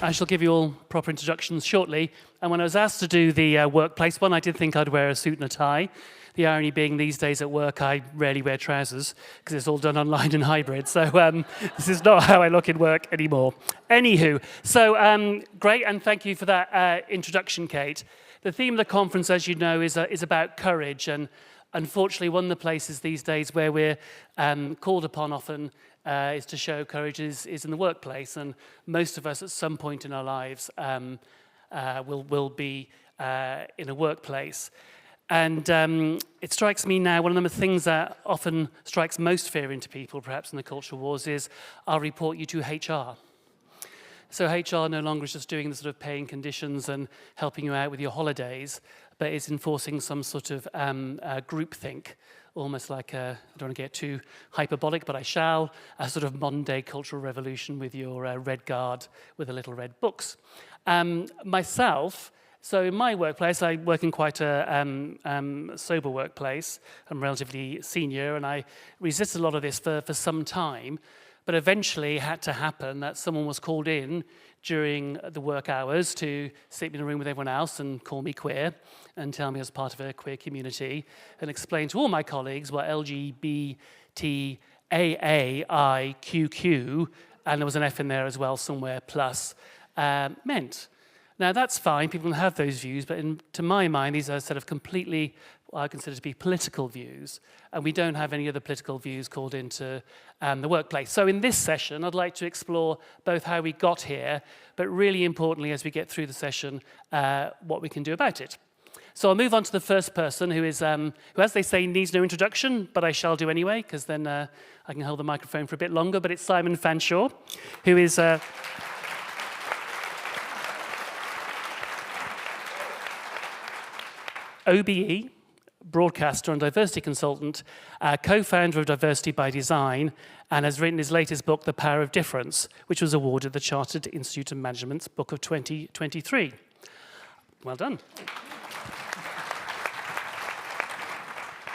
I shall give you all proper introductions shortly. And when I was asked to do the workplace one, I did think I'd wear a suit and a tie. The irony being these days at work, I rarely wear trousers because it's all done online and hybrid. So this is not how I look in work anymore. Anywho, so great, and thank you for that introduction, Kate. The theme of the conference, as you know, is about courage. And unfortunately, one of the places these days where we're called upon often is to show courage is in the workplace. And most of us at some point in our lives will be in a workplace. And it strikes me now, one of the things that often strikes most fear into people, perhaps in the cultural wars, is I'll report you to HR. So HR no longer is just doing the sort of paying conditions and helping you out with your holidays, but is enforcing some sort of groupthink, almost like I don't want to get too hyperbolic, but I shall, a sort of modern-day cultural revolution with your red guard with the little red books. Myself, so in my workplace, I work in quite a sober workplace. I'm relatively senior, and I resisted a lot of this for some time. But eventually it had to happen that someone was called in during the work hours to sit in a room with everyone else and call me queer and tell me I was part of a queer community and explain to all my colleagues what LGBTAAIQQ, and there was an F in there as well somewhere, plus, meant. Now, that's fine, people can have those views, but to my mind, these are sort of completely what I consider to be political views, and we don't have any other political views called into the workplace. So in this session, I'd like to explore both how we got here, but really importantly, as we get through the session, what we can do about it. So I'll move on to the first person who is, who, as they say, needs no introduction, but I shall do anyway, because then I can hold the microphone for a bit longer, but it's Simon Fanshawe, who is... OBE, broadcaster and diversity consultant, co-founder of Diversity by Design, and has written his latest book, The Power of Difference, which was awarded the Chartered Institute of Management's Book of 2023. Well done.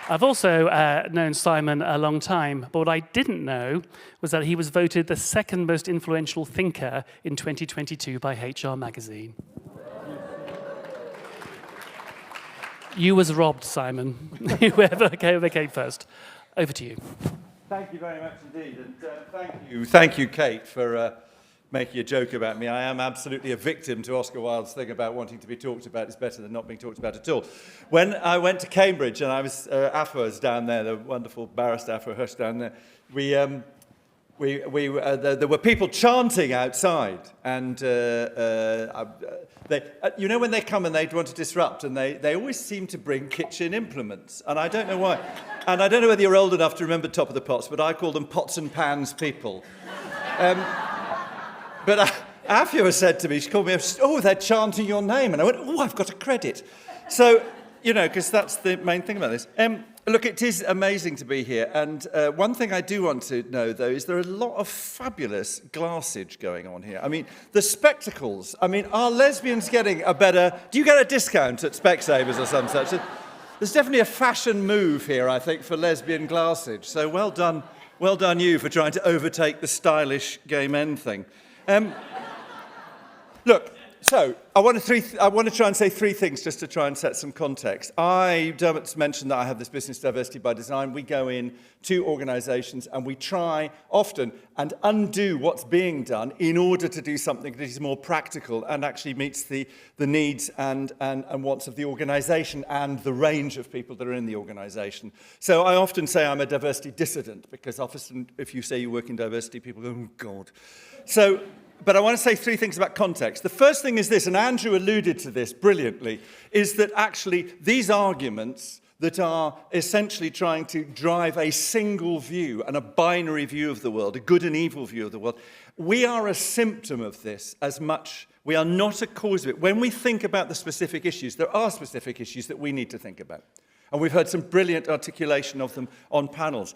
I've also known Simon a long time, but what I didn't know was that he was voted the second most influential thinker in 2022 by HR magazine. You was robbed, Simon. Whoever came first. Over to you. Thank you very much indeed, and thank you, Kate, for making a joke about me. I am absolutely a victim to Oscar Wilde's thing about wanting to be talked about is better than not being talked about at all. When I went to Cambridge, and I was Afra's down there, the wonderful barrister Afra Hush down there, there were people chanting outside, and you know when they come and they want to disrupt, and they always seem to bring kitchen implements, and I don't know why. And I don't know whether you're old enough to remember Top of the Pots, but I call them pots and pans people. But Afua said to me, she called me, oh, they're chanting your name, and I went, oh, I've got a credit. So, you know, because that's the main thing about this. Look, it is amazing to be here, and one thing I do want to know, though, is there are a lot of fabulous glassage going on here. I mean, the spectacles, I mean, are lesbians getting a better... Do you get a discount at Specsavers or some such? There's definitely a fashion move here, I think, for lesbian glassage, so well done you for trying to overtake the stylish gay men thing. Look... So, I want to try and say three things just to try and set some context. Dermot's mentioned that I have this business, Diversity by Design. We go in to organisations and we try often and undo what's being done in order to do something that is more practical and actually meets the needs and wants of the organisation and the range of people that are in the organisation. So I often say I'm a diversity dissident because often if you say you work in diversity, people go, oh, God. So... But I want to say three things about context. The first thing is this, and Andrew alluded to this brilliantly, is that actually these arguments that are essentially trying to drive a single view and a binary view of the world, a good and evil view of the world, we are a symptom of this as much. We are not a cause of it. When we think about the specific issues, there are specific issues that we need to think about. And we've heard some brilliant articulation of them on panels.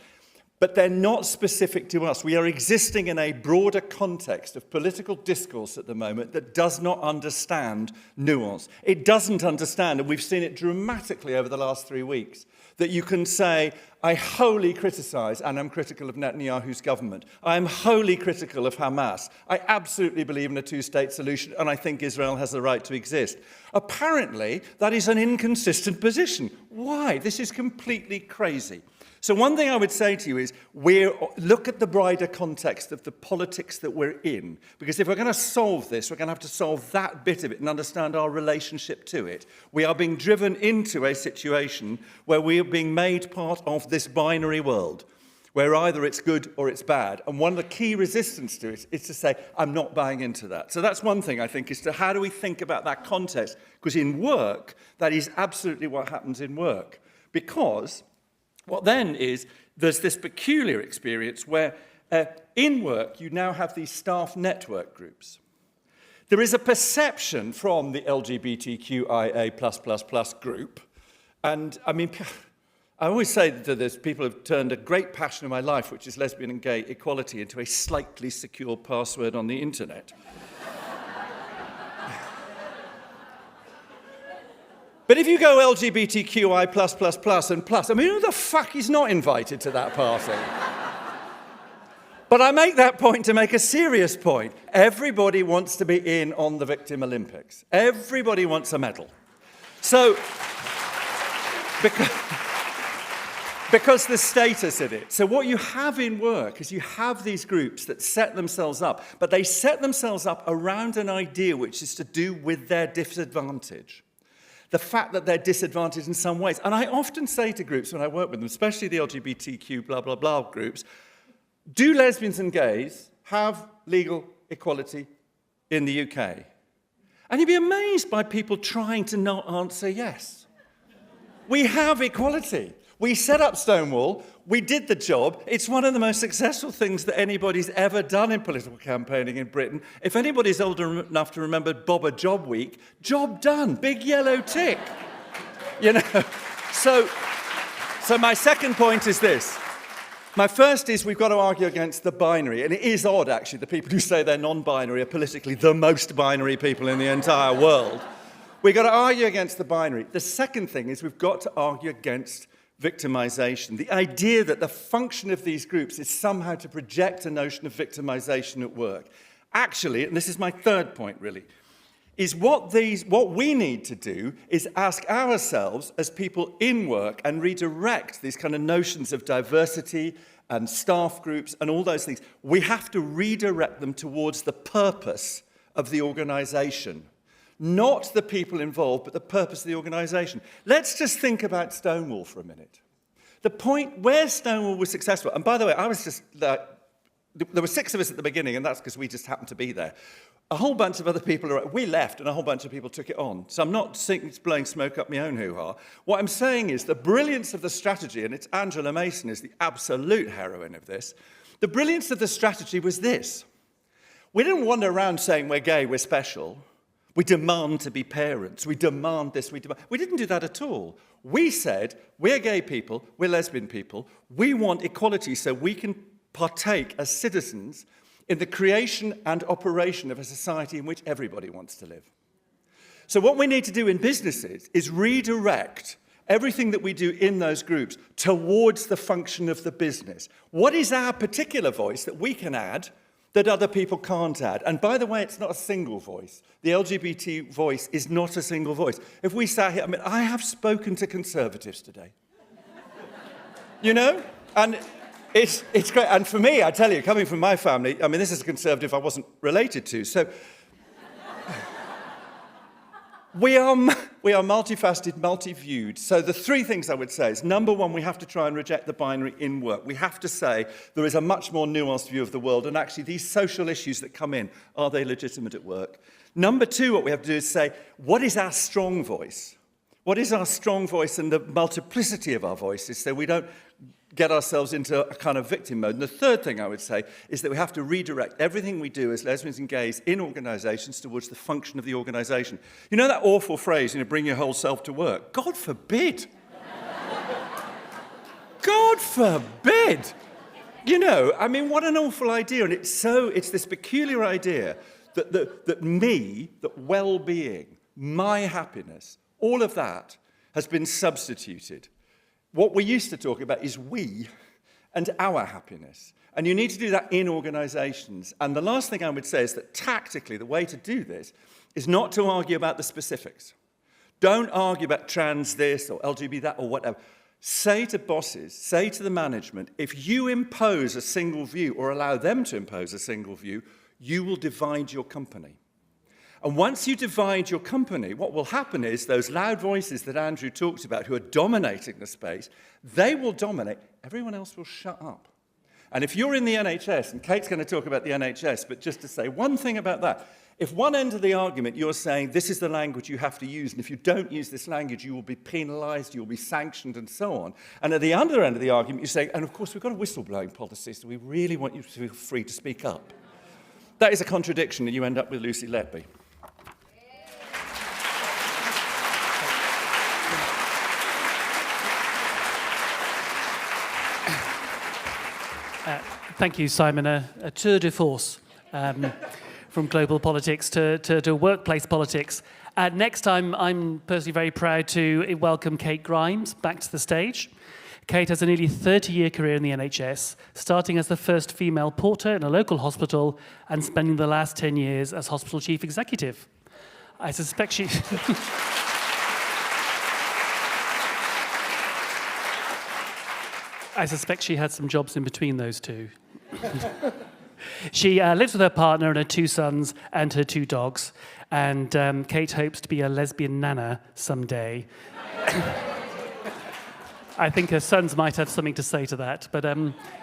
but they're not specific to us. We are existing in a broader context of political discourse at the moment that does not understand nuance. It doesn't understand, and we've seen it dramatically over the last 3 weeks, that you can say, I wholly criticise and am critical of Netanyahu's government. I am wholly critical of Hamas. I absolutely believe in a two-state solution, and I think Israel has the right to exist. Apparently, that is an inconsistent position. Why? This is completely crazy. So one thing I would say to you is, look at the wider context of the politics that we're in. Because if we're going to solve this, we're going to have to solve that bit of it and understand our relationship to it. We are being driven into a situation where we are being made part of this binary world, where either it's good or it's bad. And one of the key resistance to it is to say, I'm not buying into that. So that's one thing, I think, is to how do we think about that context? Because in work, that is absolutely what happens in work. Because what then is, there's this peculiar experience where in work, you now have these staff network groups. There is a perception from the LGBTQIA++ group, and I mean, I always say that there's people who've turned a great passion of my life, which is lesbian and gay equality, into a slightly secure password on the internet. But if you go LGBTQI+++ and plus, I mean, who the fuck is not invited to that party? But I make that point to make a serious point. Everybody wants to be in on the Victim Olympics. Everybody wants a medal. So, because the status in it. So what you have in work is you have these groups that set themselves up, but they set themselves up around an idea which is to do with their disadvantage. The fact that they're disadvantaged in some ways. And I often say to groups when I work with them, especially the LGBTQ blah, blah, blah groups, do lesbians and gays have legal equality in the UK? And you'd be amazed by people trying to not answer yes. We have equality. We set up Stonewall. We did the job. It's one of the most successful things that anybody's ever done in political campaigning in Britain. If anybody's old enough to remember Bob a Job Week, job done, big yellow tick. You know, so my second point is this. My first is we've got to argue against the binary. And it is odd, actually, the people who say they're non-binary are politically the most binary people in the entire world. We've got to argue against the binary. The second thing is we've got to argue against victimization. The idea that the function of these groups is somehow to project a notion of victimization at work. Actually, and this is my third point really, is what we need to do is ask ourselves as people in work and redirect these kind of notions of diversity and staff groups and all those things. We have to redirect them towards the purpose of the organization. Not the people involved, but the purpose of the organisation. Let's just think about Stonewall for a minute. The point where Stonewall was successful, and by the way, I was just, there were 6 of us at the beginning, and that's because we just happened to be there. A whole bunch of other people, we left, and a whole bunch of people took it on. So I'm not blowing smoke up my own hoo-ha. What I'm saying is the brilliance of the strategy, and it's Angela Mason is the absolute heroine of this, the brilliance of the strategy was this. We didn't wander around saying we're gay, we're special. We demand to be parents. We demand this. We didn't do that at all. We said, we're gay people, we're lesbian people. We want equality so we can partake as citizens in the creation and operation of a society in which everybody wants to live. So what we need to do in businesses is redirect everything that we do in those groups towards the function of the business. What is our particular voice that we can add that other people can't add? And by the way, it's not a single voice. The LGBT voice is not a single voice. If we sat here, I mean, I have spoken to Conservatives today. You know? And it's great. And for me, I tell you, coming from my family, I mean, this is a Conservative I wasn't related to. So we are multifaceted, multi-viewed. So the 3 things I would say is, number 1, we have to try and reject the binary in work. We have to say there is a much more nuanced view of the world, and actually these social issues that come in, are they legitimate at work? Number 2, what we have to do is say, what is our strong voice? What is our strong voice and the multiplicity of our voices so we don't get ourselves into a kind of victim mode? And the third thing I would say is that we have to redirect everything we do as lesbians and gays in organisations towards the function of the organisation. You know that awful phrase, bring your whole self to work? God forbid. God forbid. You know, I mean, what an awful idea. And it's this peculiar idea that well-being, my happiness, all of that has been substituted. What we used to talk about is we and our happiness. And you need to do that in organisations. And the last thing I would say is that tactically, the way to do this is not to argue about the specifics. Don't argue about trans this or LGB that or whatever. Say to bosses, say to the management, if you impose a single view or allow them to impose a single view, you will divide your company. And once you divide your company, what will happen is those loud voices that Andrew talked about who are dominating the space, they will dominate. Everyone else will shut up. And if you're in the NHS, and Kate's going to talk about the NHS, but just to say one thing about that, if one end of the argument you're saying this is the language you have to use, and if you don't use this language, you will be penalised, you will be sanctioned, and so on. And at the other end of the argument, you say, and of course, we've got a whistleblowing policy, so we really want you to feel free to speak up. That is a contradiction, and you end up with Lucy Letby. Thank you, Simon. A tour de force. From global politics to workplace politics. Next time, I'm personally very proud to welcome Kate Grimes back to the stage. Kate has a nearly 30-year career in the NHS, starting as the first female porter in a local hospital and spending the last 10 years as hospital chief executive. I suspect she... I suspect she had some jobs in between those two. She lives with her partner and her 2 sons and her 2 dogs. And Kate hopes to be a lesbian nana someday. I think her sons might have something to say to that. But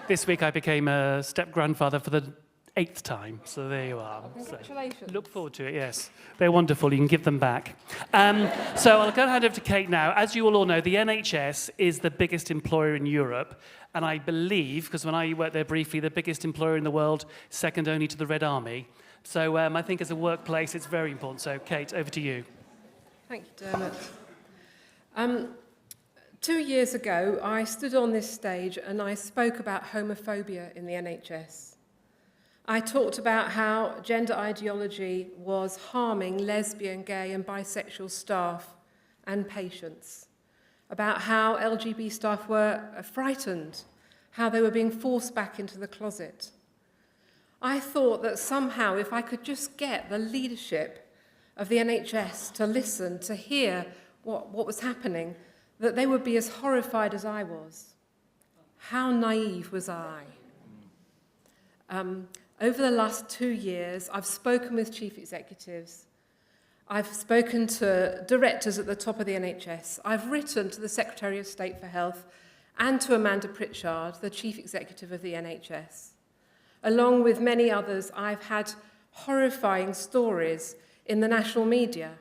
this week I became a step-grandfather for the 8th time. So there you are. Congratulations. So look forward to it, yes. They're wonderful. You can give them back. So I'll go and hand over to Kate now. As you all know, the NHS is the biggest employer in Europe. And I believe, because when I worked there briefly, the biggest employer in the world, second only to the Red Army. So I think as a workplace, it's very important. So, Kate, over to you. Thank you, Dermot. 2 years ago, I stood on this stage and I spoke about homophobia in the NHS. I talked about how gender ideology was harming lesbian, gay and bisexual staff and patients, about how LGB staff were frightened, how they were being forced back into the closet. I thought that somehow if I could just get the leadership of the NHS to listen, to hear what was happening, that they would be as horrified as I was. How naive was I? Over the last 2 years, I've spoken with chief executives. I've spoken to directors at the top of the NHS. I've written to the Secretary of State for Health and to Amanda Pritchard, the Chief Executive of the NHS. Along with many others, I've had horrifying stories in the national media.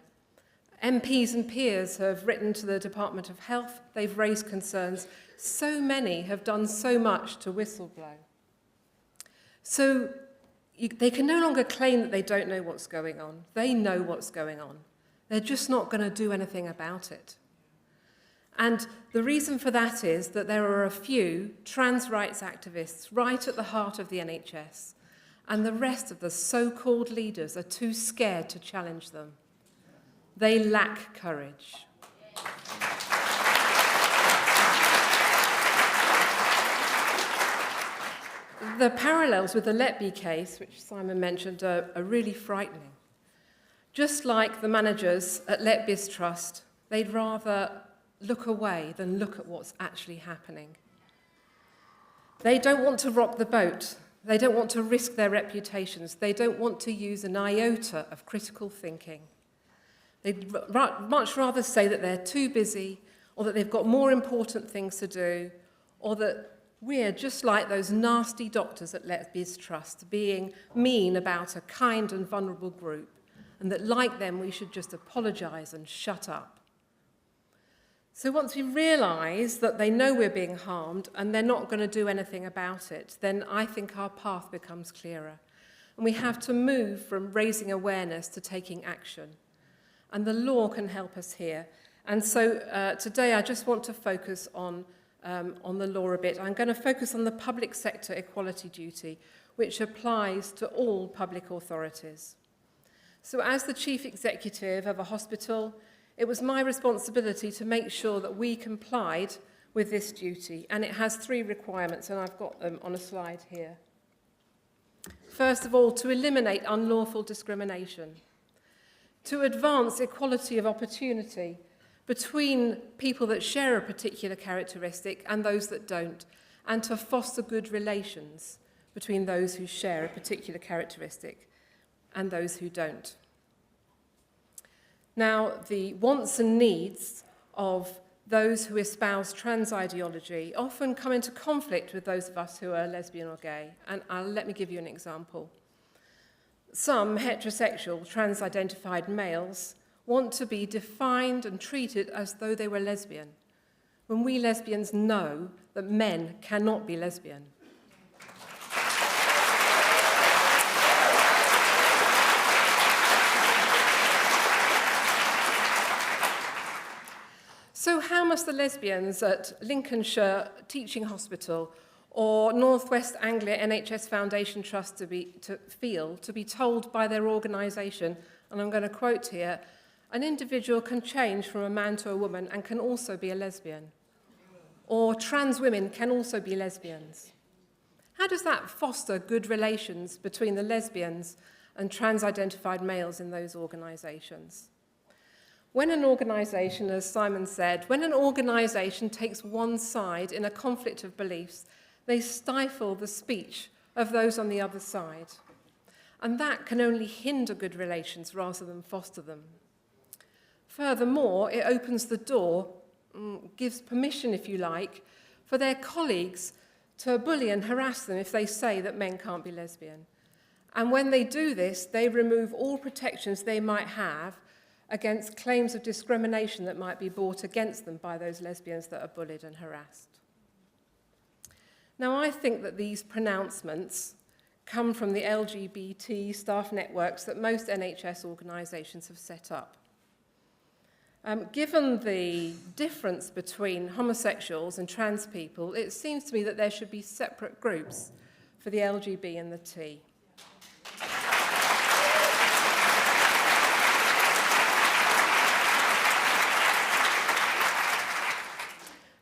MPs and peers have written to the Department of Health. They've raised concerns. So many have done so much to whistleblow. So they can no longer claim that they don't know what's going on. They know what's going on. They're just not going to do anything about it. And the reason for that is that there are a few trans rights activists right at the heart of the NHS, and the rest of the so-called leaders are too scared to challenge them. They lack courage. The parallels with the Letby case, which Simon mentioned, are really frightening. Just like the managers at Letby's Trust, they'd rather look away than look at what's actually happening. They don't want to rock the boat. They don't want to risk their reputations. They don't want to use an iota of critical thinking. They'd much rather say that they're too busy, or that they've got more important things to do, or that we're just like those nasty doctors at Letby's Trust, being mean about a kind and vulnerable group, and that, like them, we should just apologise and shut up. So once we realise that they know we're being harmed and they're not going to do anything about it, then I think our path becomes clearer. And we have to move from raising awareness to taking action. And the law can help us here. And so today I just want to focus on on the law a bit. I'm going to focus on the public sector equality duty, which applies to all public authorities. So as the chief executive of a hospital, it was my responsibility to make sure that we complied with this duty, and it has 3 requirements, and I've got them on a slide here. First of all, to eliminate unlawful discrimination, to advance equality of opportunity between people that share a particular characteristic and those that don't, and to foster good relations between those who share a particular characteristic and those who don't. Now, the wants and needs of those who espouse trans ideology often come into conflict with those of us who are lesbian or gay, and let me give you an example. Some heterosexual trans-identified males want to be defined and treated as though they were lesbian, when we lesbians know that men cannot be lesbian. So how must the lesbians at Lincolnshire Teaching Hospital or North West Anglia NHS Foundation Trust feel to be told by their organisation, and I'm going to quote here, an individual can change from a man to a woman and can also be a lesbian, or trans women can also be lesbians? How does that foster good relations between the lesbians and trans-identified males in those organisations? When an organisation, as Simon said, when an organisation takes one side in a conflict of beliefs, they stifle the speech of those on the other side. And that can only hinder good relations rather than foster them. Furthermore, it opens the door, gives permission, if you like, for their colleagues to bully and harass them if they say that men can't be lesbian. And when they do this, they remove all protections they might have against claims of discrimination that might be brought against them by those lesbians that are bullied and harassed. Now, I think that these pronouncements come from the LGBT staff networks that most NHS organisations have set up. Given the difference between homosexuals and trans people, it seems to me that there should be separate groups for the LGB and the T.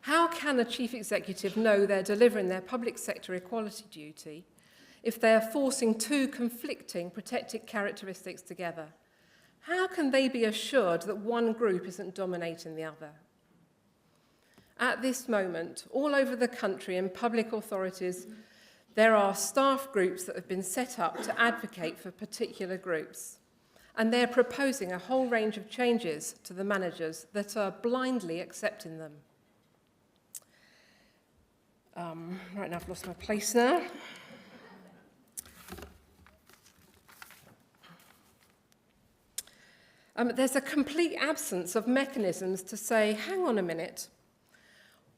How can a chief executive know they're delivering their public sector equality duty if they're forcing 2 conflicting protected characteristics together? How can they be assured that one group isn't dominating the other? At this moment, all over the country in public authorities, there are staff groups that have been set up to advocate for particular groups. And they're proposing a whole range of changes to the managers that are blindly accepting them. Right now, I've lost my place now. There's a complete absence of mechanisms to say, hang on a minute,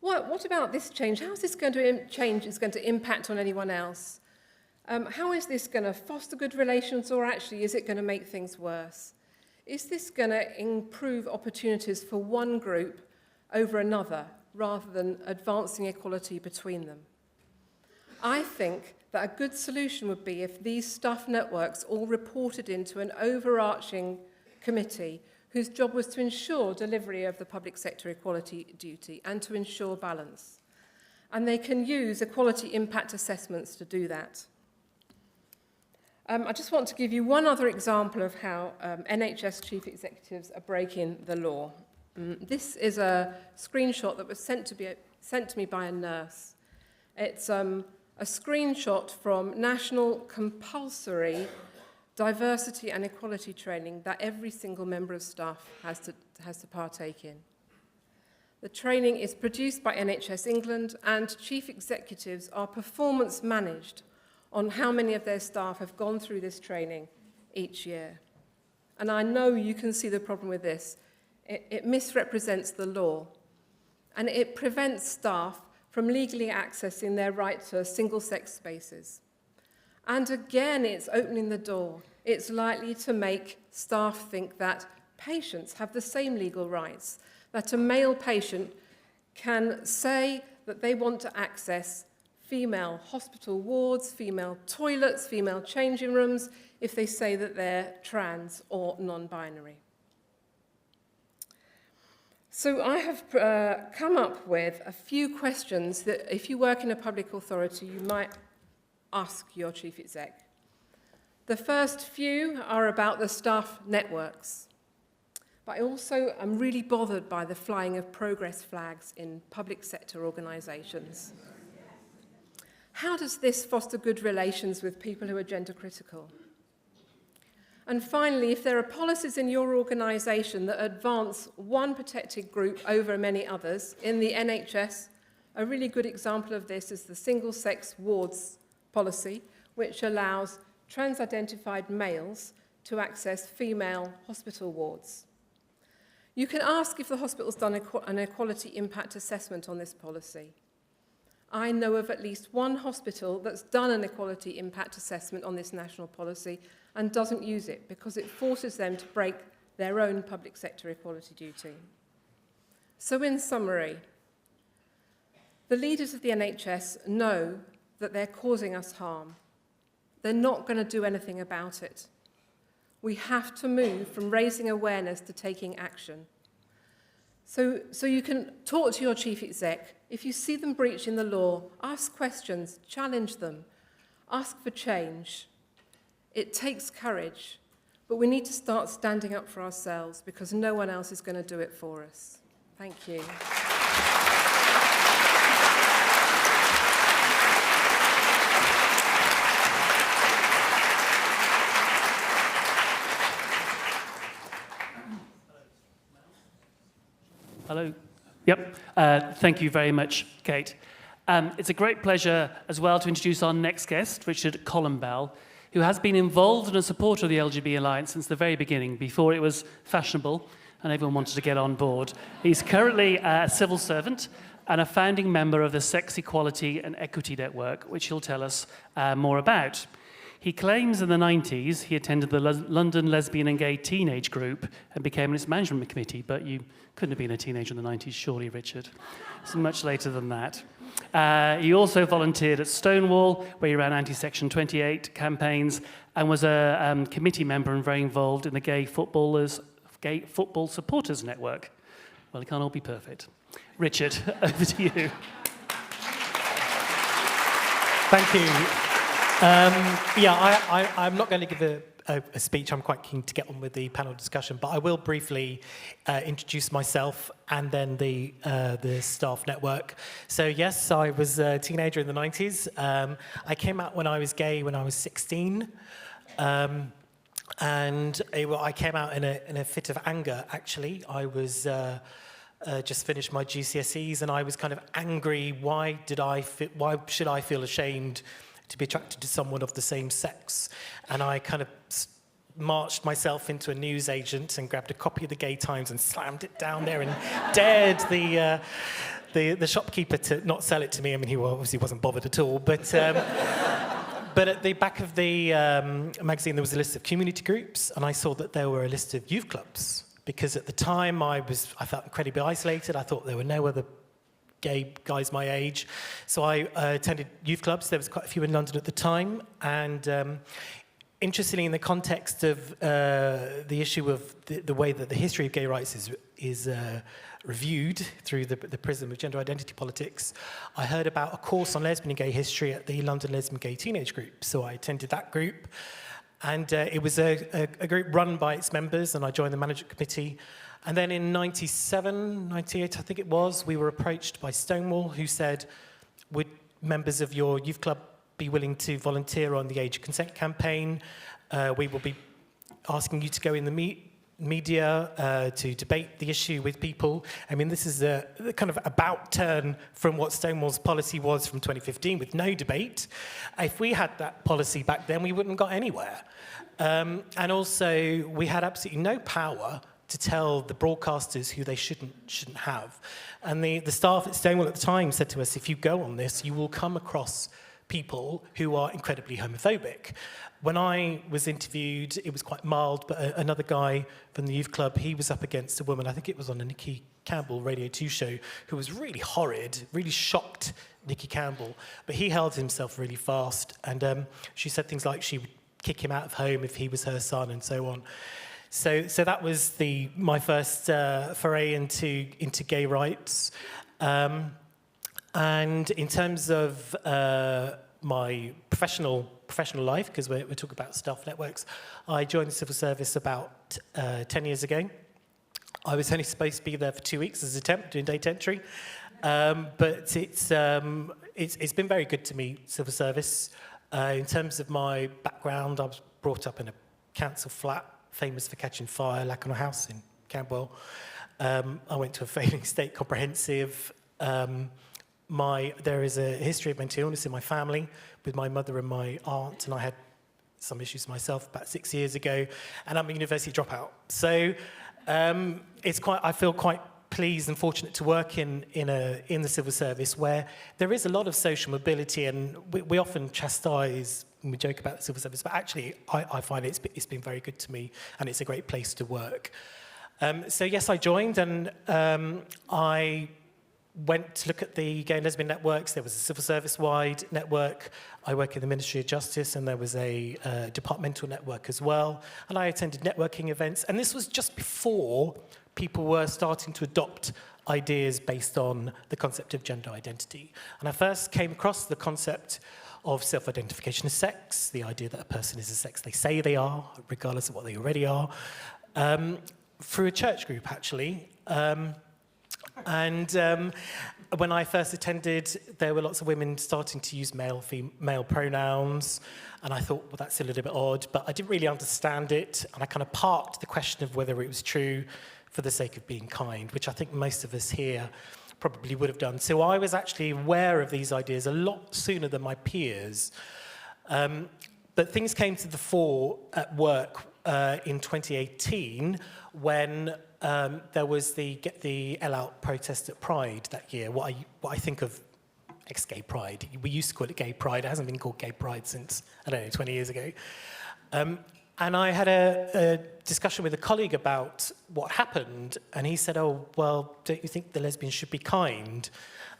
what about this change? How is this going to change is going to impact on anyone else? How is this going to foster good relations, or actually is it going to make things worse? Is this going to improve opportunities for one group over another, rather than advancing equality between them? I think that a good solution would be if these staff networks all reported into an overarching committee whose job was to ensure delivery of the public sector equality duty and to ensure balance. And they can use equality impact assessments to do that. I just want to give you one other example of how NHS chief executives are breaking the law. This is a screenshot that was sent to me by a nurse. It's a screenshot from national compulsory diversity and equality training that every single member of staff has to partake in. The training is produced by NHS England, and chief executives are performance managed on how many of their staff have gone through this training each year. And I know you can see the problem with this. It misrepresents the law, and it prevents staff from legally accessing their right to single-sex spaces. And again, it's opening the door. It's likely to make staff think that patients have the same legal rights, that a male patient can say that they want to access female hospital wards, female toilets, female changing rooms, if they say that they're trans or non-binary. So I have come up with a few questions that if you work in a public authority, you might ask your chief exec. The first few are about the staff networks. But I also am really bothered by the flying of progress flags in public sector organisations. How does this foster good relations with people who are gender critical? And finally, if there are policies in your organisation that advance one protected group over many others, in the NHS, a really good example of this is the single-sex wards policy, which allows trans-identified males to access female hospital wards. You can ask if the hospital's done an equality impact assessment on this policy. I know of at least one hospital that's done an equality impact assessment on this national policy and doesn't use it because it forces them to break their own public sector equality duty. So in summary, the leaders of the NHS know that they're causing us harm. They're not going to do anything about it. We have to move from raising awareness to taking action. So you can talk to your chief exec. If you see them breaching the law, ask questions, challenge them, ask for change. It takes courage, but we need to start standing up for ourselves because no one else is going to do it for us. Thank you. Hello. Yep. Thank you very much, Kate. It's a great pleasure as well to introduce our next guest, Richard Collumbell, who has been involved and a supporter of the LGB Alliance since the very beginning, before it was fashionable and everyone wanted to get on board. He's currently a civil servant and a founding member of the Sex Equality and Equity Network, which he'll tell us more about. He claims in the 90s he attended the London Lesbian and Gay Teenage Group and became in its management committee, but you couldn't have been a teenager in the 90s, surely, Richard. It's much later than that. He also volunteered at Stonewall, where he ran anti-Section 28 campaigns, and was a committee member and very involved in the Gay Football Supporters Network. Well, it can't all be perfect. Richard, over to you. Thank you. I'm not going to give a speech. I'm quite keen to get on with the panel discussion, but I will briefly introduce myself and then the staff network. So yes, I was a teenager in the 90s. I came out when I was gay when I was 16. I came out in a fit of anger, actually. I was just finished my GCSEs and I was kind of angry. Why should I feel ashamed to be attracted to someone of the same sex? And I kind of marched myself into a newsagent and grabbed a copy of the Gay Times and slammed it down there and dared the shopkeeper to not sell it to me. I mean, he obviously wasn't bothered at all. But at the back of the magazine, there was a list of community groups, and I saw that there were a list of youth clubs. Because at the time, I felt incredibly isolated. I thought there were no other gay guys my age. So I attended youth clubs. There was quite a few in London at the time. And interestingly, in the context of the issue of the way that the history of gay rights is reviewed through the prism of gender identity politics, I heard about a course on lesbian and gay history at the London Lesbian Gay Teenage Group. So I attended that group. And it was a group run by its members, and I joined the management committee. And then in 97, 98, I think it was, we were approached by Stonewall, who said, would members of your youth club be willing to volunteer on the Age of Consent campaign? We will be asking you to go in the media to debate the issue with people. I mean, this is a kind of about turn from what Stonewall's policy was from 2015 with no debate. If we had that policy back then, we wouldn't have got anywhere. And also, we had absolutely no power to tell the broadcasters who they shouldn't have. And the staff at Stonewall at the time said to us, if you go on this, you will come across people who are incredibly homophobic. When I was interviewed, it was quite mild, but another guy from the youth club, he was up against a woman, I think it was on a Nikki Campbell Radio 2 show, who was really horrid, really shocked Nikki Campbell, but he held himself really fast, and she said things like she would kick him out of home if he was her son, and so on. So that was my first foray into gay rights. And in terms of my professional life, because we're talking about staff networks, I joined the civil service about 10 years ago. I was only supposed to be there for 2 weeks as a temp, doing data entry. But it's been very good to me, civil service. In terms of my background, I was brought up in a council flat, famous for catching fire, Lacanau House in Camberwell. I went to a failing state comprehensive. There is a history of mental illness in my family with my mother and my aunt, and I had some issues myself about 6 years ago, and I'm a university dropout. So I feel quite pleased and fortunate to work in the civil service, where there is a lot of social mobility, and we often chastise and we joke about the civil service, but actually I find it's been very good to me, and it's a great place to work. So yes, I joined, and I went to look at the gay and lesbian networks. There was a civil service-wide network. I work in the Ministry of Justice, and there was a departmental network as well. And I attended networking events. And this was just before people were starting to adopt ideas based on the concept of gender identity. And I first came across the concept of self-identification as sex, the idea that a person is the sex they say they are, regardless of what they already are, through a church group, actually. When I first attended, there were lots of women starting to use male pronouns, and I thought, well, that's a little bit odd, but I didn't really understand it, and I kind of parked the question of whether it was true for the sake of being kind, which I think most of us here probably would have done. So I was actually aware of these ideas a lot sooner than my peers. But things came to the fore at work in 2018 when there was the Get the L Out protest at Pride that year, what I think of ex-gay pride. We used to call it gay pride. It hasn't been called gay pride since, I don't know, 20 years ago. And I had a discussion with a colleague about what happened, and he said, oh, well, don't you think the lesbians should be kind?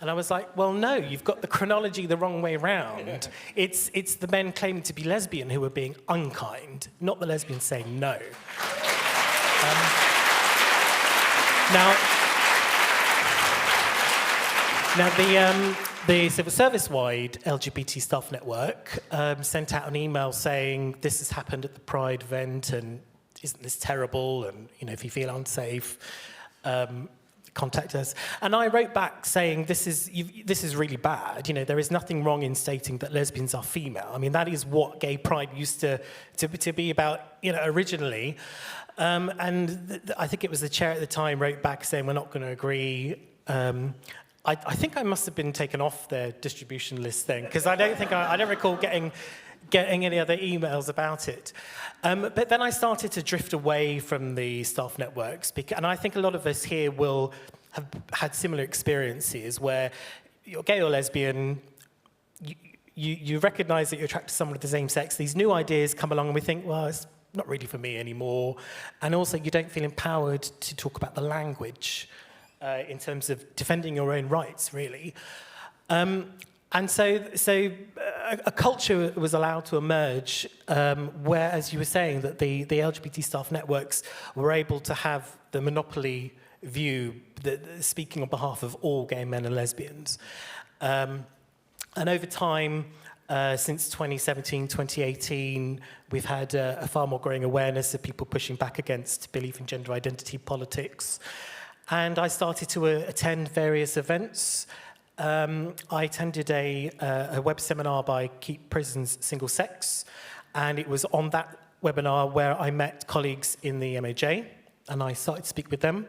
And I was like, well, no, you've got the chronology the wrong way round. Yeah. It's the men claiming to be lesbian who are being unkind, not the lesbians saying no. Now the civil service-wide LGBT staff network sent out an email saying this has happened at the Pride event, and isn't this terrible? And if you feel unsafe, contact us. And I wrote back saying this is really bad. There is nothing wrong in stating that lesbians are female. I mean, that is what gay pride used to be about, originally. And I think it was the chair at the time wrote back saying we're not going to agree. I think I must have been taken off their distribution list then, because I don't recall getting any other emails about it. But then I started to drift away from the staff networks, and I think a lot of us here will have had similar experiences where you're gay or lesbian, you recognise that you're attracted to someone of the same sex, these new ideas come along and we think, well, it's not really for me anymore. And also you don't feel empowered to talk about the language in terms of defending your own rights, really. And so a culture was allowed to emerge where, as you were saying, that the LGBT staff networks were able to have the monopoly view, speaking on behalf of all gay men and lesbians. And over time, since 2017, 2018, we've had a far more growing awareness of people pushing back against belief in gender identity politics. And I started to attend various events. I attended a web seminar by Keep Prisons Single Sex, and it was on that webinar where I met colleagues in the MOJ, and I started to speak with them.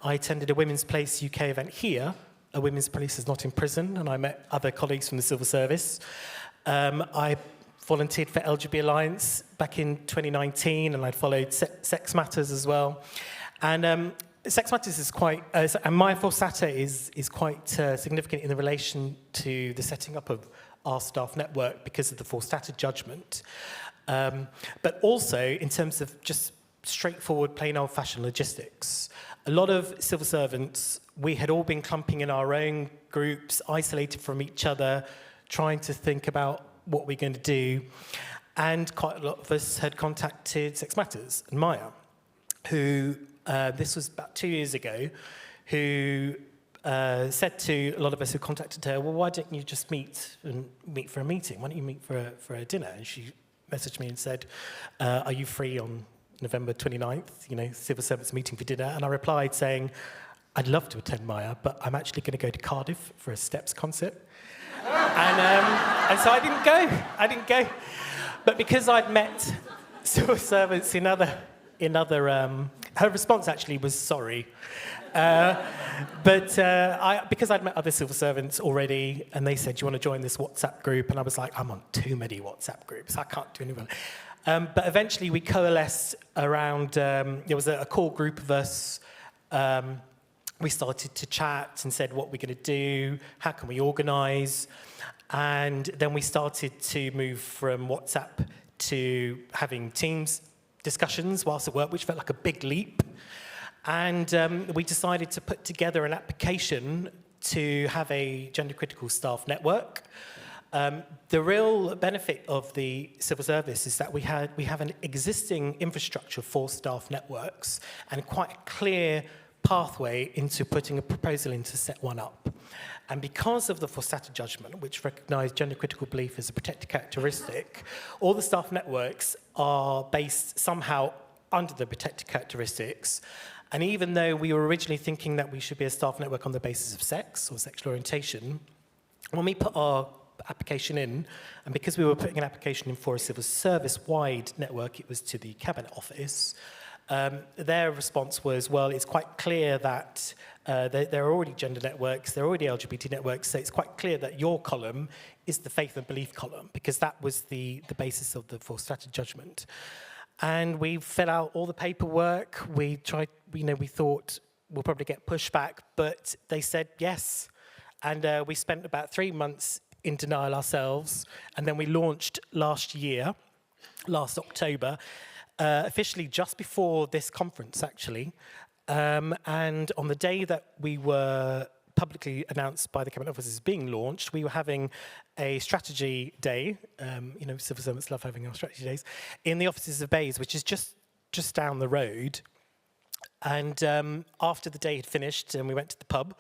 I attended a Women's Place UK event here. A women's police is not in prison, and I met other colleagues from the civil service. I volunteered for LGB Alliance back in 2019, and I followed Sex Matters as well. And Sex Matters is quite, and my Forsata is quite significant in the relation to the setting up of our staff network because of the force-status judgment. But also in terms of just straightforward, plain old-fashioned logistics. A lot of civil servants, we had all been clumping in our own groups, isolated from each other, trying to think about what we're going to do. And quite a lot of us had contacted Sex Matters and Maya, who, this was about 2 years ago, who said to a lot of us who contacted her, well, why don't you just meet for a meeting? Why don't you meet for a dinner? And she messaged me and said, are you free on November 29th, you know, civil servants meeting for dinner? And I replied saying, I'd love to attend, Maya, but I'm actually going to go to Cardiff for a Steps concert. And so I didn't go. But because I'd met civil servants in other, her response actually was sorry. Because I'd met other civil servants already, and they said, do you want to join this WhatsApp group? And I was like, I'm on too many WhatsApp groups, I can't do anyone. But eventually we coalesced around, there was a core group of us. We started to chat and said what we're going to do, how can we organise, and then we started to move from WhatsApp to having Teams discussions whilst at work, which felt like a big leap. And we decided to put together an application to have a gender-critical staff network. The real benefit of the civil service is that we have an existing infrastructure for staff networks and quite a clear pathway into putting a proposal in to set one up. And because of the force-status judgment, which recognised gender-critical belief as a protected characteristic, all the staff networks are based somehow under the protected characteristics. And even though we were originally thinking that we should be a staff network on the basis of sex or sexual orientation, when we put our application in, and because we were putting an application in for a civil service-wide network, it was to the Cabinet Office, their response was, well, it's quite clear that there are already gender networks, there are already LGBT networks, so it's quite clear that your column is the faith and belief column, because that was the basis of the force-status judgment. And we fill out all the paperwork, we tried, we thought we'll probably get pushback, but they said yes. And we spent about 3 months in denial ourselves, and then we launched last October, officially just before this conference, actually. And on the day that we were publicly announced by the Cabinet Office as being launched, we were having a strategy day, civil servants love having our strategy days, in the offices of Bays, which is just down the road. And after the day had finished and we went to the pub,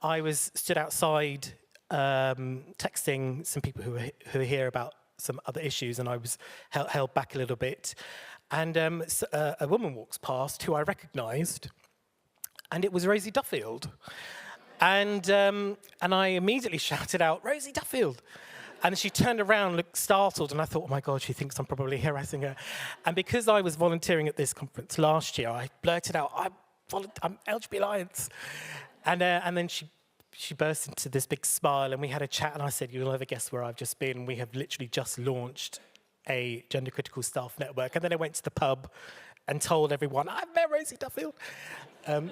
I was stood outside texting some people who are here about some other issues, and I was held back a little bit. And a woman walks past who I recognised, and it was Rosie Duffield. And I immediately shouted out, Rosie Duffield! And she turned around, looked startled, and I thought, oh my God, she thinks I'm probably harassing her. And because I was volunteering at this conference last year, I blurted out, I'm LGB Alliance. And then she burst into this big smile, and we had a chat, and I said, you'll never guess where I've just been. We have literally just launched a gender-critical staff network. And then I went to the pub and told everyone, I've met Rosie Duffield.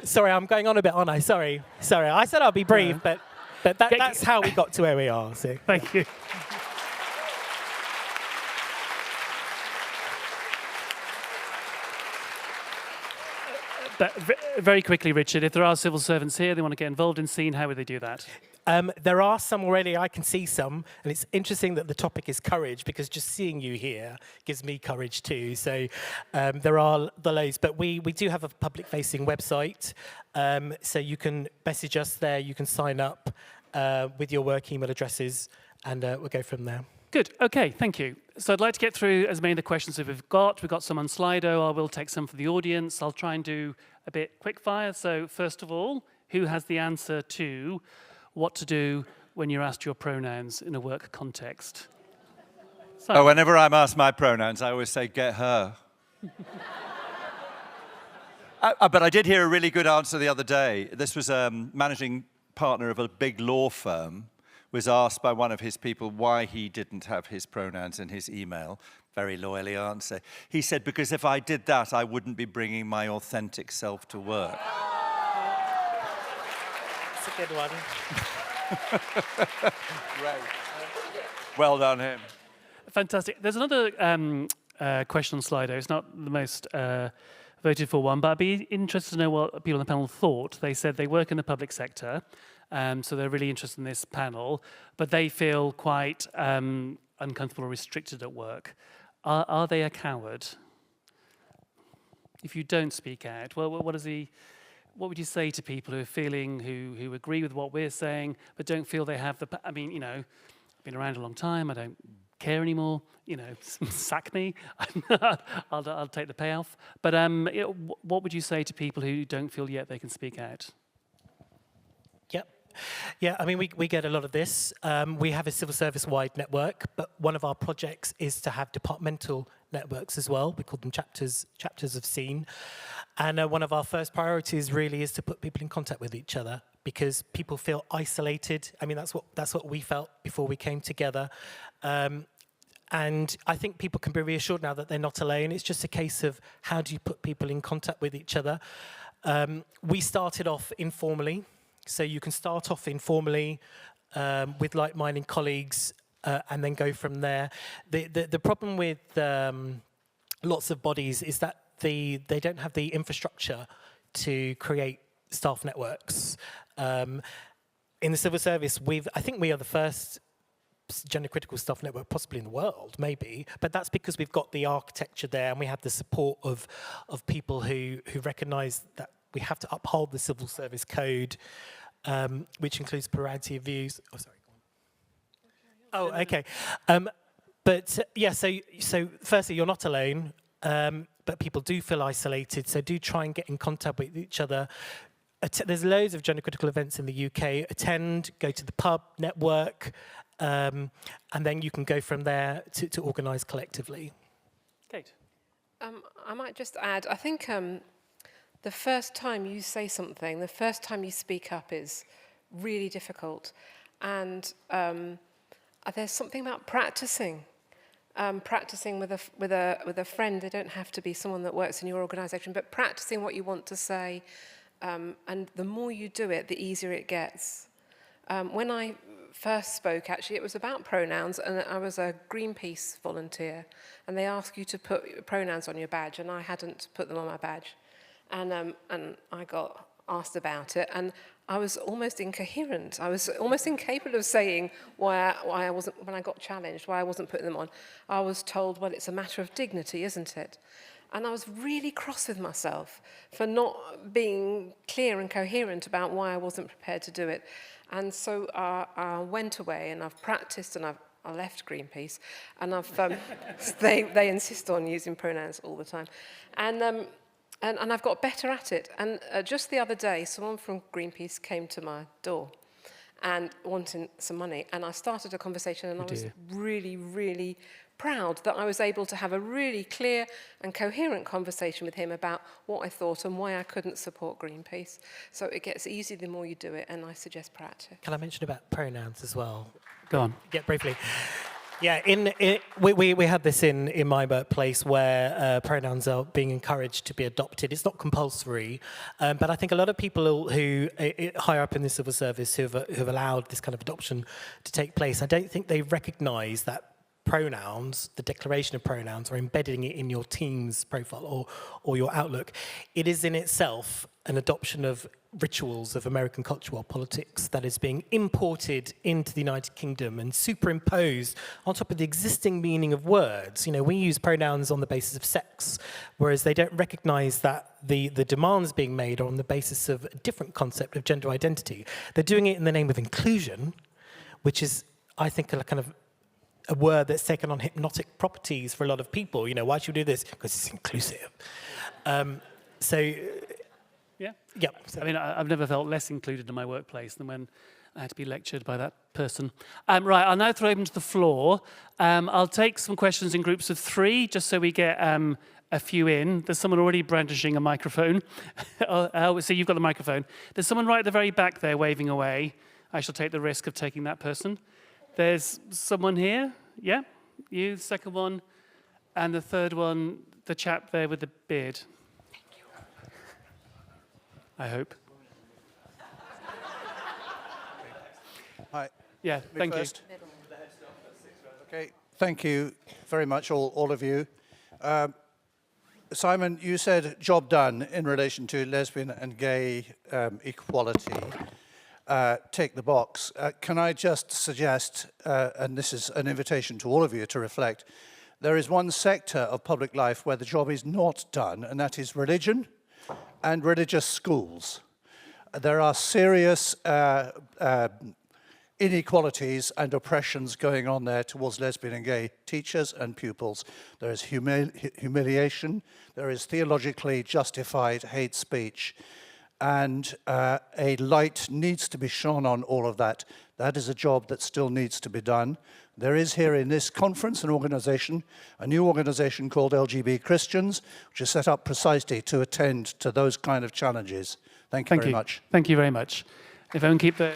Sorry, I'm going on a bit, aren't I? Sorry. I said I'll be brief, but that's how we got to where we are. So. Thank you. But very quickly, Richard, if there are civil servants here, they want to get involved in scene, how would they do that? There are some already, I can see some, and it's interesting that the topic is courage, because just seeing you here gives me courage too. So there are the loads, but we do have a public-facing website, so you can message us there, you can sign up with your work email addresses, and we'll go from there. Good, okay, thank you. So I'd like to get through as many of the questions as we've got. We've got some on Slido, I will take some for the audience. I'll try and do a bit quick fire. So first of all, who has the answer to what to do when you're asked your pronouns in a work context? So. Oh, whenever I'm asked my pronouns, I always say, get her. But I did hear a really good answer the other day. This was a managing partner of a big law firm, was asked by one of his people why he didn't have his pronouns in his email. Very loyally answer. He said, because if I did that, I wouldn't be bringing my authentic self to work. That's a good one. Right. Well done, him. Fantastic. There's another question on Slido. It's not the most voted for one, but I'd be interested to know what people on the panel thought. They said they work in the public sector, so they're really interested in this panel, but they feel quite uncomfortable or restricted at work. Are they a coward? If you don't speak out, well, what would you say to people who are feeling, who agree with what we're saying, but don't feel they have the, I mean, you know, I've been around a long time, I don't care anymore, you know, sack me, I'll take the payoff. But you know, what would you say to people who don't feel yet they can speak out? Yep. Yeah, I mean, we get a lot of this. We have a civil service-wide network, but one of our projects is to have departmental networks as well. We call them chapters of scene. And one of our first priorities really is to put people in contact with each other, because people feel isolated. I mean, that's what we felt before we came together. And I think people can be reassured now that they're not alone. It's just a case of how do you put people in contact with each other. We started off informally. So you can start off informally with like-minded colleagues and then go from there. The problem with lots of bodies is that they don't have the infrastructure to create staff networks. In the civil service, I think we are the first gender-critical staff network possibly in the world, maybe, but that's because we've got the architecture there and we have the support of people who recognise that we have to uphold the civil service code, which includes plurality of views. Oh, sorry. Oh, okay. But yeah, so firstly, you're not alone, but people do feel isolated, so do try and get in contact with each other. There's loads of gender-critical events in the UK. Attend, go to the pub, network, and then you can go from there to organise collectively. Kate? I might just add, I think the first time you say something, the first time you speak up is really difficult. And there's something about practicing. Practicing with a friend. They don't have to be someone that works in your organisation, but practicing what you want to say. And the more you do it, the easier it gets. When I first spoke, actually, it was about pronouns, and I was a Greenpeace volunteer, and they ask you to put pronouns on your badge, and I hadn't put them on my badge. And I got asked about it, and I was almost incoherent. I was almost incapable of saying why I wasn't, when I got challenged, why I wasn't putting them on. I was told, well, it's a matter of dignity, isn't it? And I was really cross with myself for not being clear and coherent about why I wasn't prepared to do it. And so I went away and I've practiced, and I left Greenpeace, and they insist on using pronouns all the time. And I've got better at it. And just the other day, someone from Greenpeace came to my door and wanting some money. And I started a conversation, and I was really, really proud that I was able to have a really clear and coherent conversation with him about what I thought and why I couldn't support Greenpeace. So it gets easier the more you do it, and I suggest practice. Can I mention about pronouns as well? Go on. Yeah, briefly. Yeah, we had this in my workplace where pronouns are being encouraged to be adopted. It's not compulsory, but I think a lot of people who higher up in the civil service who've allowed this kind of adoption to take place, I don't think they recognise that pronouns, the declaration of pronouns, or embedding it in your team's profile or your outlook. It is in itself an adoption of rituals of American cultural politics that is being imported into the United Kingdom and superimposed on top of the existing meaning of words. You know, we use pronouns on the basis of sex, whereas they don't recognise that the demands being made are on the basis of a different concept of gender identity. They're doing it in the name of inclusion, which is, I think, a kind of a word that's taken on hypnotic properties for a lot of people. You know, why should we do this? Because it's inclusive. Yeah. So. I mean, I've never felt less included in my workplace than when I had to be lectured by that person. Right, I'll now throw open to the floor. I'll take some questions in groups of 3, just so we get a few in. There's someone already brandishing a microphone. So you've got the microphone. There's someone right at the very back there waving away. I shall take the risk of taking that person. There's someone here. Yeah, you, the second one. And the third one, the chap there with the beard. I hope. Hi. Yeah, thank you. Okay, thank you very much, all of you. Simon, you said job done in relation to lesbian and gay equality. Tick the box. Can I just suggest, and this is an invitation to all of you to reflect, there is one sector of public life where the job is not done, and that is religion and religious schools. There are serious inequalities and oppressions going on there towards lesbian and gay teachers and pupils. There is humiliation, there is theologically justified hate speech, and a light needs to be shone on all of that. That is a job that still needs to be done. There is here in this conference an organization, a new organization called LGB Christians, which is set up precisely to attend to those kind of challenges. Thank you very much. Thank you very much. If everyone keep their...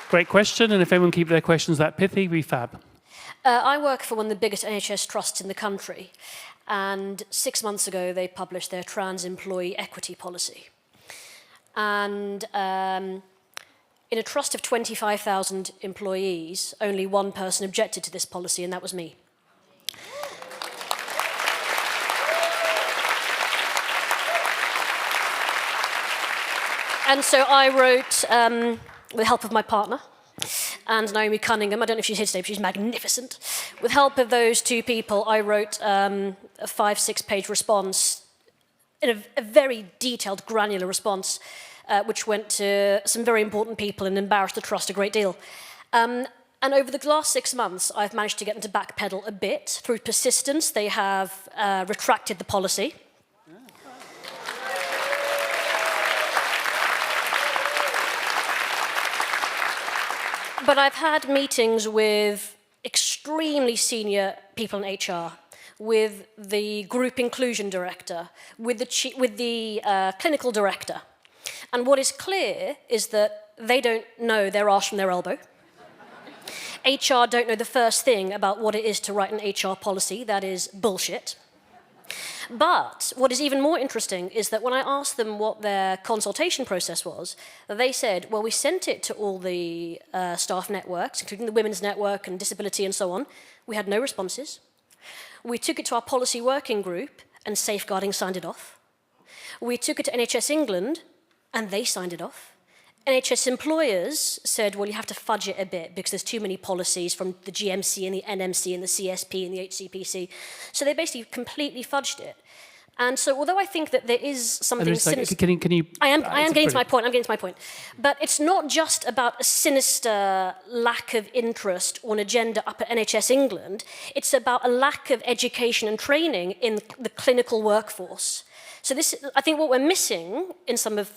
Great question, and if everyone keep their questions that pithy, we fab. I work for one of the biggest NHS trusts in the country, and 6 months ago they published their trans employee equity policy. And in a trust of 25,000 employees, only one person objected to this policy, and that was me. And so I wrote, with the help of my partner, and Naomi Cunningham, I don't know if she's here today, but she's magnificent. With help of those two people, I wrote a 5-6 page response, in a very detailed, granular response, which went to some very important people and embarrassed the trust a great deal. And over the last 6 months, I've managed to get them to backpedal a bit. Through persistence, they have retracted the policy. But I've had meetings with extremely senior people in HR, with the group inclusion director, with the clinical director. And what is clear is that they don't know their arse from their elbow. HR don't know the first thing about what it is to write an HR policy. That is bullshit. But what is even more interesting is that when I asked them what their consultation process was, they said, well, we sent it to all the staff networks, including the Women's Network and Disability and so on. We had no responses. We took it to our policy working group, and Safeguarding signed it off. We took it to NHS England, and they signed it off. NHS employers said, well, you have to fudge it a bit because there's too many policies from the GMC and the NMC and the CSP and the HCPC. So they basically completely fudged it. And so although I think that there is something sinister... Can you... I am getting to my point, I'm getting to my point. But it's not just about a sinister lack of interest or an agenda up at NHS England. It's about a lack of education and training in the clinical workforce. So this, I think what we're missing in some of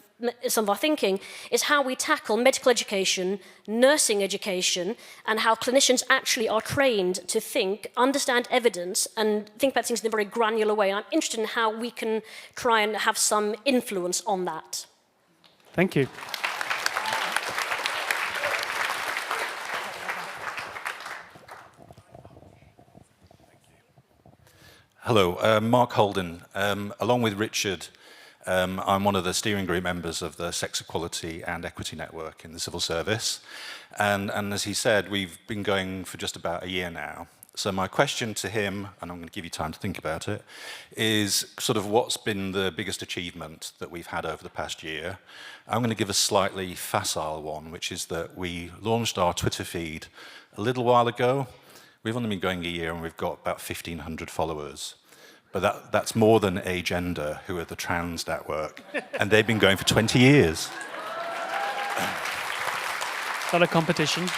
our thinking is how we tackle medical education, nursing education, and how clinicians actually are trained to think, understand evidence, and think about things in a very granular way. And I'm interested in how we can try and have some influence on that. Thank you. Hello, Mark Holden. Along with Richard, I'm one of the steering group members of the Sex Equality and Equity Network in the civil service. And as he said, we've been going for just about a year now. So my question to him, and I'm going to give you time to think about it, is sort of what's been the biggest achievement that we've had over the past year. I'm going to give a slightly facile one, which is that we launched our Twitter feed a little while ago. We've only been going a year and we've got about 1,500 followers. But that's more than Agender, who are the trans network. And they've been going for 20 years. Not a competition.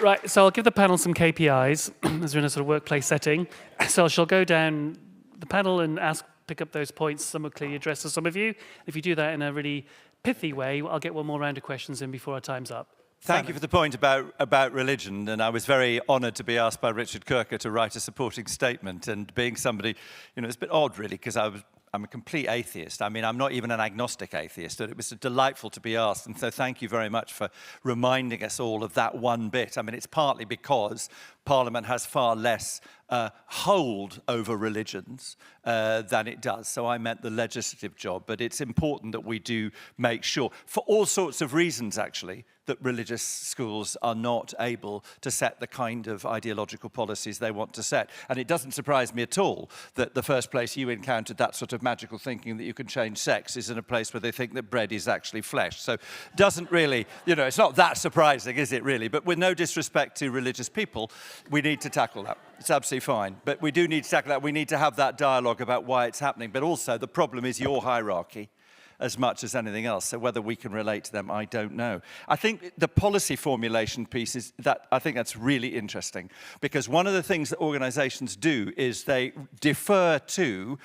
Right, so I'll give the panel some KPIs, as we're in a sort of workplace setting. So I shall go down the panel and pick up those points some are clearly addressed to some of you. If you do that in a really pithy way, I'll get one more round of questions in before our time's up. Thank you for the point about religion, and I was very honoured to be asked by Richard Kirker to write a supporting statement, and being somebody, you know, it's a bit odd really, because I'm a complete atheist. I mean, I'm not even an agnostic atheist, and it was delightful to be asked, and so thank you very much for reminding us all of that one bit. I mean, it's partly because Parliament has far less hold over religions than it does. So I meant the legislative job, but it's important that we do make sure, for all sorts of reasons actually, that religious schools are not able to set the kind of ideological policies they want to set. And it doesn't surprise me at all that the first place you encountered that sort of magical thinking that you can change sex is in a place where they think that bread is actually flesh. So doesn't really, you know, it's not that surprising, is it really? But with no disrespect to religious people, we need to tackle that. It's absolutely fine. But we do need to tackle that. We need to have that dialogue about why it's happening. But also the problem is your hierarchy as much as anything else. So whether we can relate to them, I don't know. I think the policy formulation piece is that, I think that's really interesting, because one of the things that organisations do is they defer to,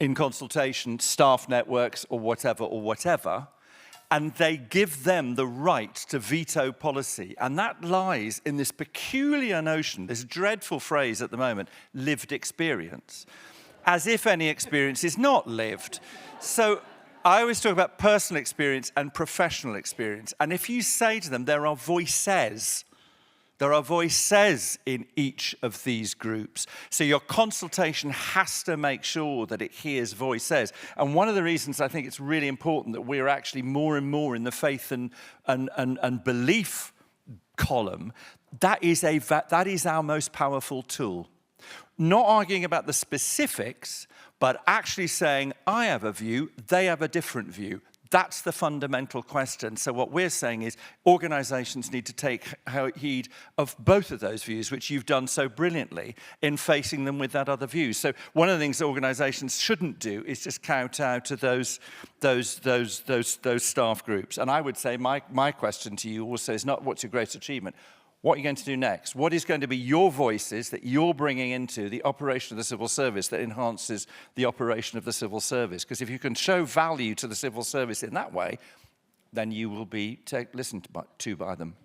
in consultation, staff networks or whatever, and they give them the right to veto policy. And that lies in this peculiar notion, this dreadful phrase at the moment, lived experience, as if any experience is not lived. So I always talk about personal experience and professional experience. And if you say to them, there are voices in each of these groups. So your consultation has to make sure that it hears voices. And one of the reasons I think it's really important that we're actually more and more in the faith and belief column, that is our most powerful tool. Not arguing about the specifics, but actually saying, I have a view, they have a different view. That's the fundamental question. So what we're saying is organisations need to take heed of both of those views, which you've done so brilliantly in facing them with that other view. So one of the things that organisations shouldn't do is just kowtow to those staff groups. And I would say my question to you also is not what's your greatest achievement, what are you going to do next? What is going to be your voices that you're bringing into the operation of the civil service that enhances the operation of the civil service? Because if you can show value to the civil service in that way, then you will be listened to by them.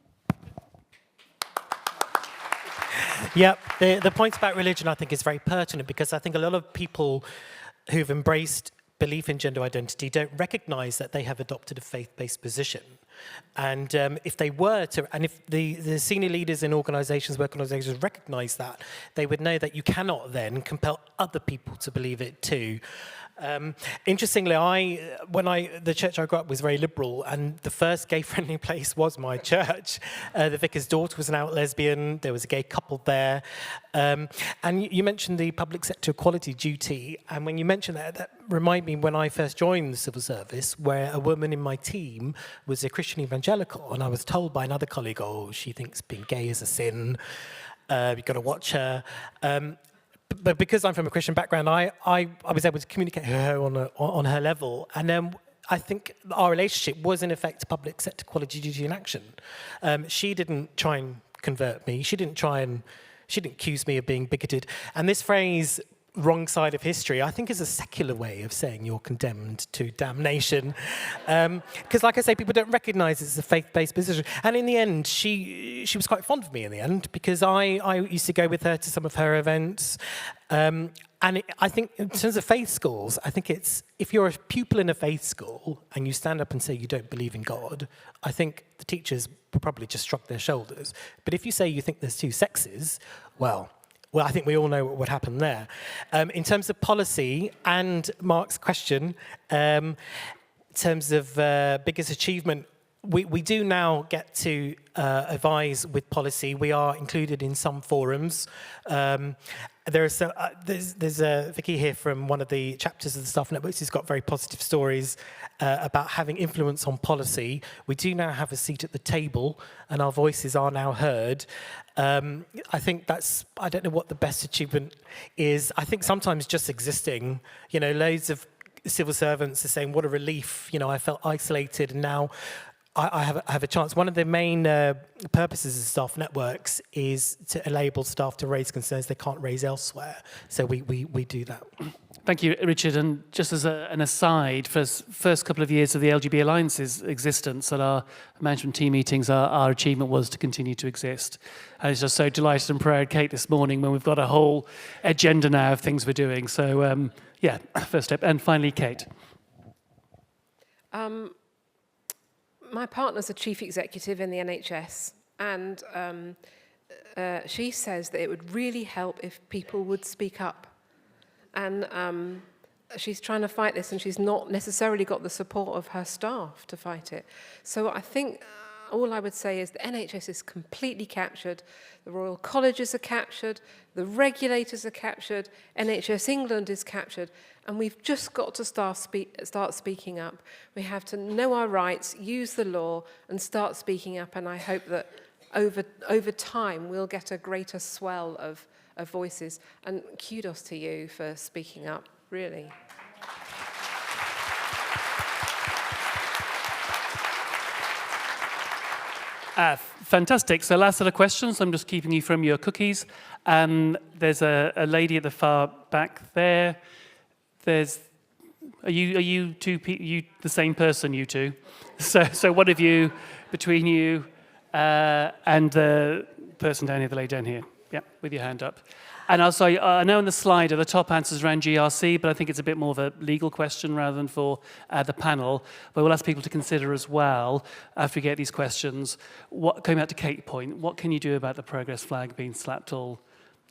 Yeah, the point about religion, I think, is very pertinent, because I think a lot of people who've embraced belief in gender identity don't recognise that they have adopted a faith-based position. And if they were to, and if the senior leaders in organisations, work organisations recognise that, they would know that you cannot then compel other people to believe it too. Interestingly, the church I grew up was very liberal, and the first gay-friendly place was my church. The vicar's daughter was an out lesbian. There was a gay couple there. And you mentioned the public sector equality duty, and when you mentioned that reminded me when I first joined the civil service, where a woman in my team was a Christian evangelical, and I was told by another colleague, oh, she thinks being gay is a sin. You've got to watch her. But because I'm from a Christian background, I was able to communicate with her on her level. And then I think our relationship was, in effect, public sector equality duty in action. She didn't try and convert me. She didn't accuse me of being bigoted. And this phrase, wrong side of history, I think is a secular way of saying you're condemned to damnation. Because like I say, people don't recognise it's a faith-based position. And in the end, she was quite fond of me in the end, because I used to go with her to some of her events. I think in terms of faith schools, I think it's, if you're a pupil in a faith school and you stand up and say you don't believe in God, I think the teachers will probably just shrug their shoulders. But if you say you think there's two sexes, well, I think we all know what would happen there. In terms of policy and Mark's question, in terms of biggest achievement, we do now get to advise with policy. We are included in some forums. There's Vicky here from one of the chapters of the Staff Networks who's got very positive stories about having influence on policy. We do now have a seat at the table, and our voices are now heard. I think I don't know what the best achievement is. I think sometimes just existing, loads of civil servants are saying, what a relief, I felt isolated, and now I have a chance. One of the main purposes of staff networks is to enable staff to raise concerns they can't raise elsewhere. So we do that. Thank you, Richard. And just as an aside, for the first couple of years of the LGB Alliance's existence at our management team meetings, our achievement was to continue to exist. And it's just so delighted and proud, Kate, this morning when we've got a whole agenda now of things we're doing. So, first step. And finally, Kate. My partner's a chief executive in the NHS, and she says that it would really help if people would speak up. And she's trying to fight this, and she's not necessarily got the support of her staff to fight it. So I think all I would say is the NHS is completely captured, the Royal Colleges are captured, the regulators are captured, NHS England is captured, and we've just got to start speaking up. We have to know our rights, use the law, and start speaking up, and I hope that over time we'll get a greater swell of voices. And kudos to you for speaking up, really. Fantastic. So last set of questions. I'm just keeping you from your cookies. There's a lady at the far back there. Are you the same person, you two? So what have you, between you and the person down here, the lady down here? Yeah, with your hand up. And also, I know on the slide, the top answers around GRC, but I think it's a bit more of a legal question rather than for the panel. But we'll ask people to consider as well, after we get these questions, going back to Kate's point, what can you do about the progress flag being slapped all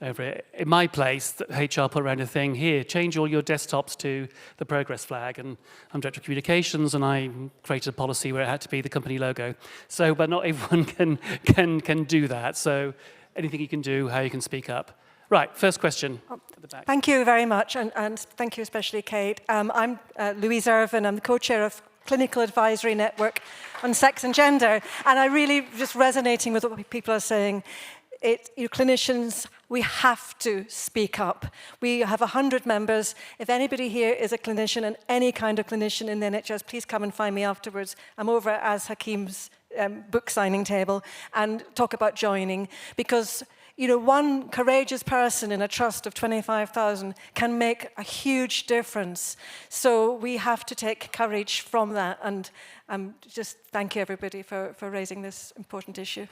over it? In my place, HR put around a thing, here, change all your desktops to the progress flag. And I'm Director of Communications, and I created a policy where it had to be the company logo. So, but not everyone can do that. So anything you can do, how you can speak up. Right, first question at the back. Thank you very much, and thank you especially, Kate. I'm Louise Irvin. I'm the co-chair of Clinical Advisory Network on Sex and Gender, and I really just resonating with what people are saying. Clinicians, we have to speak up. We have 100 members. If anybody here is a clinician and any kind of clinician in the NHS, please come and find me afterwards. I'm over at Az Hakim's book signing table and talk about joining, because one courageous person in a trust of 25,000 can make a huge difference. So we have to take courage from that. And just thank you, everybody, for raising this important issue.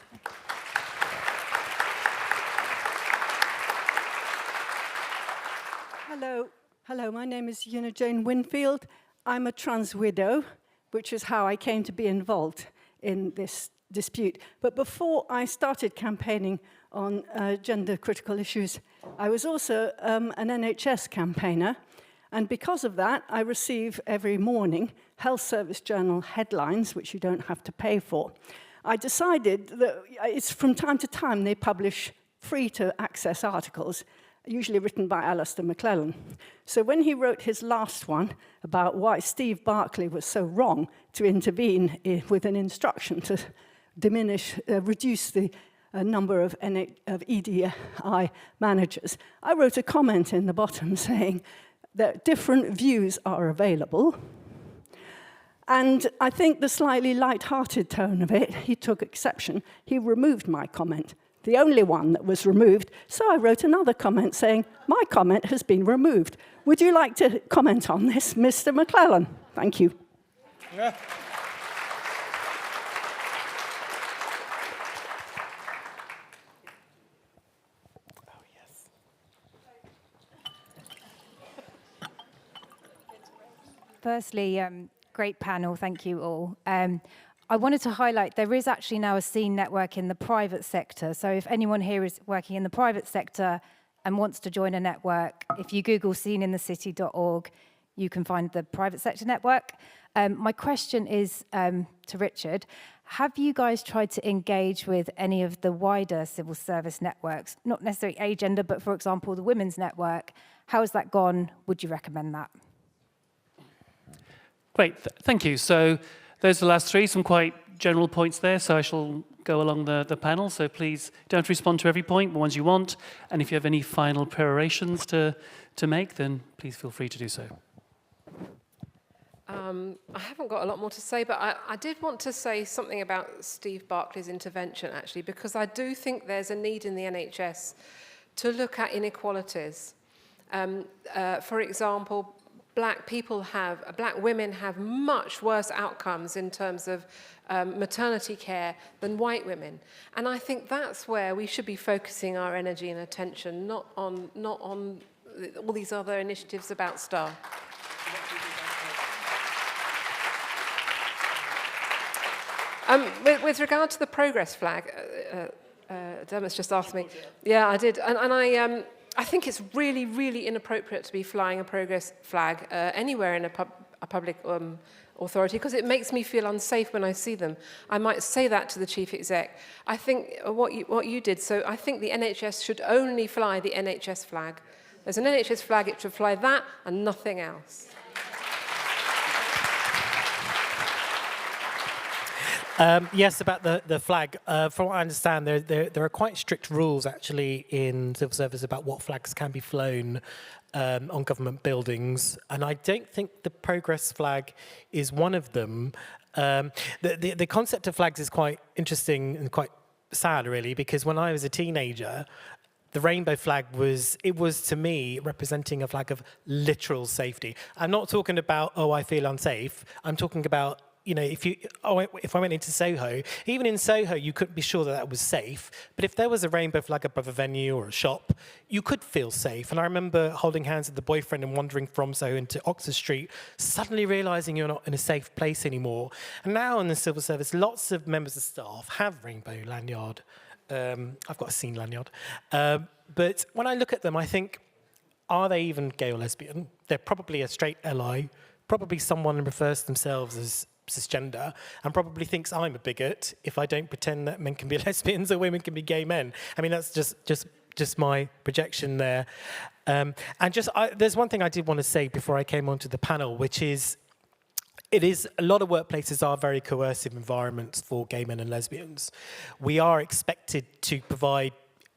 Hello, my name is Una Jane Winfield. I'm a trans widow, which is how I came to be involved in this dispute. But before I started campaigning on gender critical issues, I was also an NHS campaigner, and because of that I receive every morning Health Service Journal headlines, which you don't have to pay for. I decided that it's from time to time they publish free to access articles, usually written by Alistair McClellan. So when he wrote his last one about why Steve Barclay was so wrong to intervene with an instruction to reduce the number of EDI managers, I wrote a comment in the bottom saying that different views are available. And I think the slightly light-hearted tone of it, he took exception. He removed my comment, the only one that was removed. So I wrote another comment saying, my comment has been removed. Would you like to comment on this, Mr. McClellan? Thank you. Yeah. Firstly, great panel, thank you all. I wanted to highlight there is actually now a SEEN network in the private sector. So if anyone here is working in the private sector and wants to join a network, if you Google seeninthecity.org, you can find the private sector network. My question is to Richard. Have you guys tried to engage with any of the wider civil service networks, not necessarily agender, but for example, the Women's Network? How has that gone? Would you recommend that? Great, thank you. So those are the last three, some quite general points there, so I shall go along the panel. So please don't respond to every point, but ones you want. And if you have any final perorations to make, then please feel free to do so. I haven't got a lot more to say, but I did want to say something about Steve Barclay's intervention, actually, because I do think there's a need in the NHS to look at inequalities. For example, black women have much worse outcomes in terms of maternity care than white women. And I think that's where we should be focusing our energy and attention, not on all these other initiatives about staff. With regard to the progress flag, Dermot's just asked me. Yeah, I did. And I think it's really, really inappropriate to be flying a progress flag anywhere in a public authority, because it makes me feel unsafe when I see them. I might say that to the chief exec. I think what you did, so I think the NHS should only fly the NHS flag. There's an NHS flag, it should fly that and nothing else. Yes, about the flag. From what I understand, there are quite strict rules actually in civil service about what flags can be flown on government buildings, and I don't think the progress flag is one of them. The concept of flags is quite interesting and quite sad, really, because when I was a teenager, the rainbow flag was to me representing a flag of literal safety. I'm not talking about, oh, I feel unsafe. I'm talking about, you know, if I went into Soho, even in Soho, you couldn't be sure that was safe. But if there was a rainbow flag above a venue or a shop, you could feel safe. And I remember holding hands with the boyfriend and wandering from Soho into Oxford Street, suddenly realising you're not in a safe place anymore. And now in the civil service, lots of members of staff have rainbow lanyard. I've got a scene lanyard. But when I look at them, I think, are they even gay or lesbian? They're probably a straight ally, probably someone who refers to themselves as cisgender, and probably thinks I'm a bigot if I don't pretend that men can be lesbians or women can be gay men. I mean, that's just my projection there. There's one thing I did want to say before I came onto the panel, which is, a lot of workplaces are very coercive environments for gay men and lesbians. We are expected to provide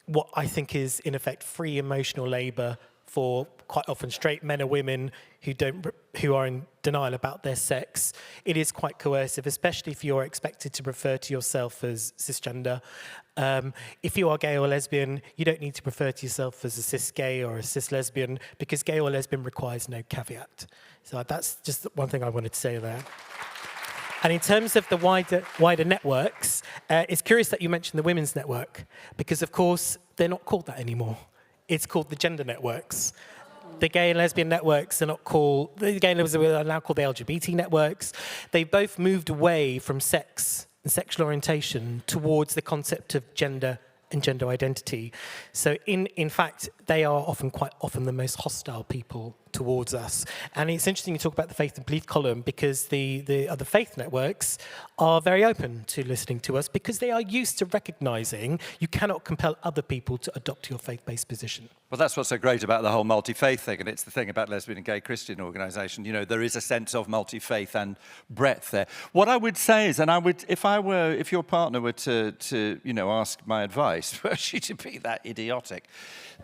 what I think is, in effect, free emotional labour for quite often straight men or women who are in denial about their sex. It is quite coercive, especially if you're expected to refer to yourself as cisgender. If you are gay or lesbian, you don't need to refer to yourself as a cis gay or a cis lesbian, because gay or lesbian requires no caveat. So that's just one thing I wanted to say there. And in terms of the wider networks, it's curious that you mentioned the women's network, because of course they're not called that anymore. It's called the gender networks. The gay and lesbian networks are not called, the gay and lesbian are now called the LGBT networks. They've both moved away from sex and sexual orientation towards the concept of gender and gender identity. So in fact, they are quite often the most hostile people towards us. And it's interesting you talk about the faith and belief column, because the other faith networks are very open to listening to us, because they are used to recognising you cannot compel other people to adopt your faith-based position. Well, that's what's so great about the whole multi-faith thing, and it's the thing about lesbian and gay Christian organisation. You know, there is a sense of multi-faith and breadth there. What I would say is, and I would, if your partner were to ask my advice, were she to be that idiotic,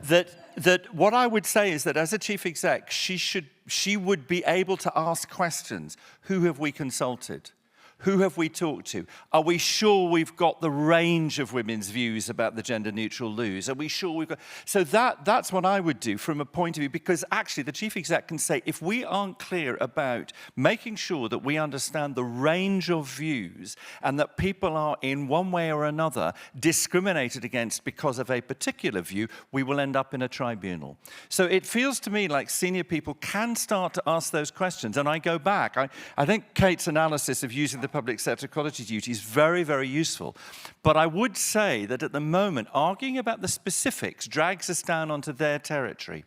that what I would say is that as a chief exec, she would be able to ask questions. Who have we consulted? Who have we talked to? Are we sure we've got the range of women's views about the gender-neutral loos? Are we sure we've got... So that's what I would do from a point of view, because actually the chief exec can say, if we aren't clear about making sure that we understand the range of views and that people are in one way or another discriminated against because of a particular view, we will end up in a tribunal. So it feels to me like senior people can start to ask those questions. And I go back. I think Kate's analysis of using the public sector equality duty is very, very useful. But I would say that at the moment, arguing about the specifics drags us down onto their territory.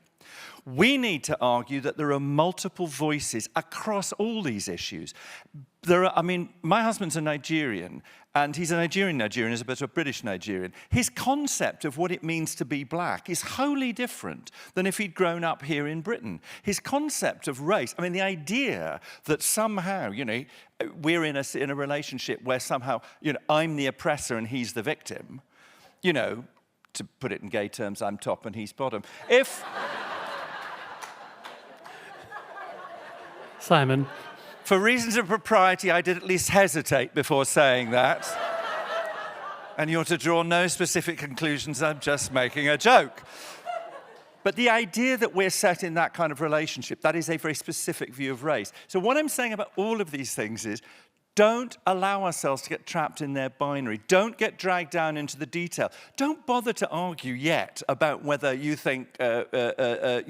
We need to argue that there are multiple voices across all these issues. My husband's a Nigerian, and he's a Nigerian as opposed to a British Nigerian. His concept of what it means to be black is wholly different than if he'd grown up here in Britain. His concept of race, the idea that somehow, we're in a relationship where somehow, I'm the oppressor and he's the victim, to put it in gay terms, I'm top and he's bottom. Simon. For reasons of propriety, I did at least hesitate before saying that. And you're to draw no specific conclusions, I'm just making a joke. But the idea that we're set in that kind of relationship, that is a very specific view of race. So what I'm saying about all of these things is, Don't allow ourselves to get trapped in their binary. Don't get dragged down into the detail. Don't bother to argue yet about whether you think, the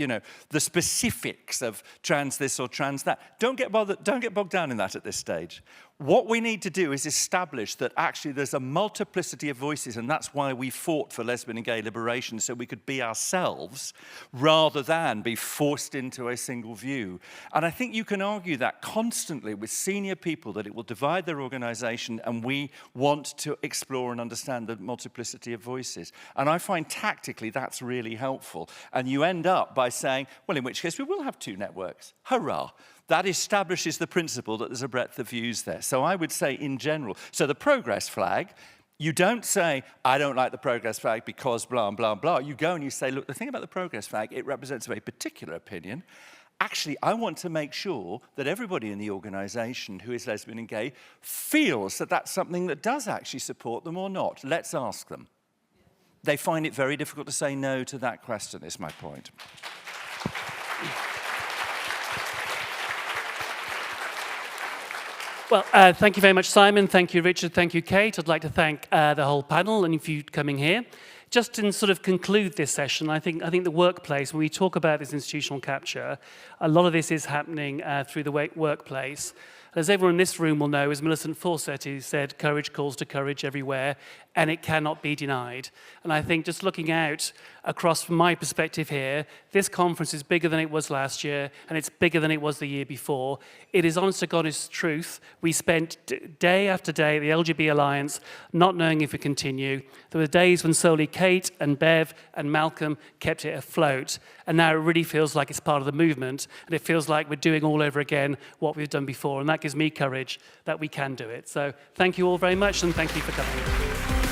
specifics of trans this or trans that. Don't get bogged down in that at this stage. What we need to do is establish that actually there's a multiplicity of voices, and that's why we fought for lesbian and gay liberation, so we could be ourselves rather than be forced into a single view. And I think you can argue that constantly with senior people, that it will divide their organisation, and we want to explore and understand the multiplicity of voices. And I find tactically that's really helpful. And you end up by saying, well, in which case we will have 2 networks. Hurrah! That establishes the principle that there's a breadth of views there. So I would say in general, so the progress flag, you don't say, I don't like the progress flag because blah, blah, blah. You go and you say, look, the thing about the progress flag, it represents a very particular opinion. Actually, I want to make sure that everybody in the organisation who is lesbian and gay feels that that's something that does actually support them or not. Let's ask them. They find it very difficult to say no to that question, is my point. Well, thank you very much, Simon. Thank you, Richard. Thank you, Kate. I'd like to thank the whole panel and for you coming here. Just to sort of conclude this session, I think the workplace, when we talk about this institutional capture, a lot of this is happening through the workplace. As everyone in this room will know, is Millicent Fawcett, who said, courage calls to courage everywhere, and it cannot be denied. And I think just looking out across from my perspective here, this conference is bigger than it was last year, and it's bigger than it was the year before. It is honest to God's truth. We spent day after day, the LGB Alliance, not knowing if it continue. There were days when solely Kate and Bev and Malcolm kept it afloat, and now it really feels like it's part of the movement, and it feels like we're doing all over again what we've done before, and that gives me courage that we can do it. So thank you all very much, and thank you for coming.